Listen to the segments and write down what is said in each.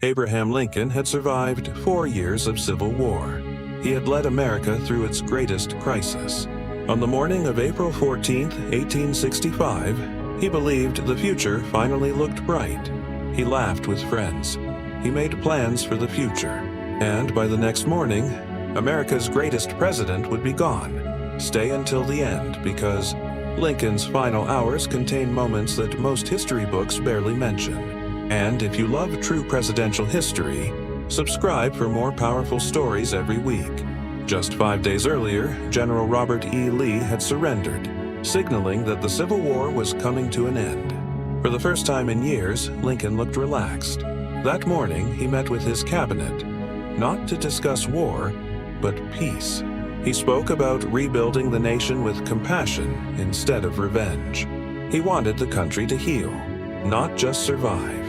Abraham Lincoln had survived 4 years of civil war. He had led America through its greatest crisis. On the morning of April 14, 1865, he believed the future finally looked bright. He laughed with friends. He made plans for the future. And by the next morning, America's greatest president would be gone. Stay until the end, because Lincoln's final hours contain moments that most history books barely mention. And if you love true presidential history, subscribe for more powerful stories every week. Just 5 days earlier, General Robert E. Lee had surrendered, signaling that the Civil War was coming to an end. For the first time in years, Lincoln looked relaxed. That morning, he met with his cabinet, not to discuss war, but peace. He spoke about rebuilding the nation with compassion instead of revenge. He wanted the country to heal, not just survive.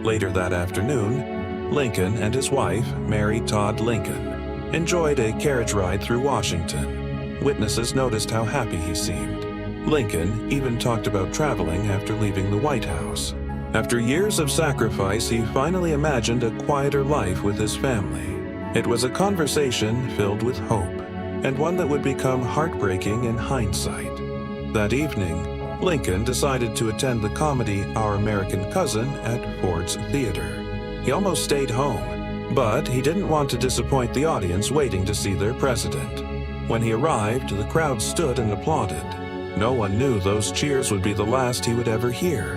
Later that afternoon, Lincoln and his wife, Mary Todd Lincoln, enjoyed a carriage ride through Washington. Witnesses noticed how happy he seemed. Lincoln even talked about traveling after leaving the White House. After years of sacrifice, he finally imagined a quieter life with his family. It was a conversation filled with hope, and one that would become heartbreaking in hindsight. That evening, Lincoln decided to attend the comedy Our American Cousin at Ford's Theater. He almost stayed home, but he didn't want to disappoint the audience waiting to see their president. When he arrived, the crowd stood and applauded. No one knew those cheers would be the last he would ever hear.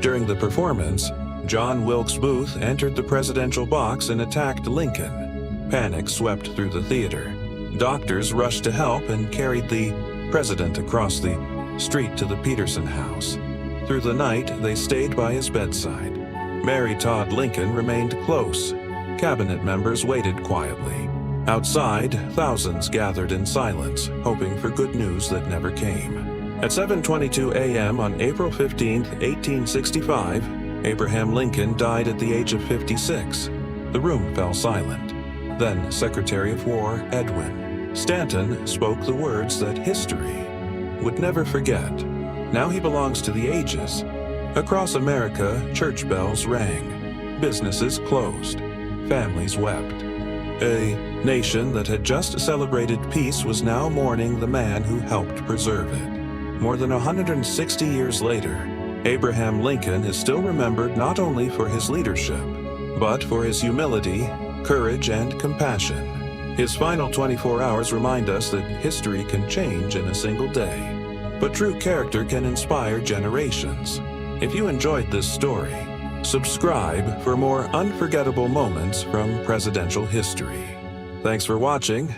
During the performance, John Wilkes Booth entered the presidential box and attacked Lincoln. Panic swept through the theater. Doctors rushed to help and carried the president across the street to the Peterson house. Through the night, they stayed by his bedside. Mary Todd Lincoln remained close. Cabinet members waited quietly. Outside, thousands gathered in silence, hoping for good news that never came. At 7:22 a.m. on April 15, 1865, Abraham Lincoln died at the age of 56. The room fell silent. Then Secretary of War Edwin Stanton spoke the words that history would never forget. Now he belongs to the ages. Across America, church bells rang. Businesses closed. Families wept. A nation that had just celebrated peace was now mourning the man who helped preserve it. More than 160 years later, Abraham Lincoln is still remembered not only for his leadership, but for his humility, courage, and compassion. His final 24 hours remind us that history can change in a single day, but true character can inspire generations. If you enjoyed this story, subscribe for more unforgettable moments from presidential history. Thanks for watching.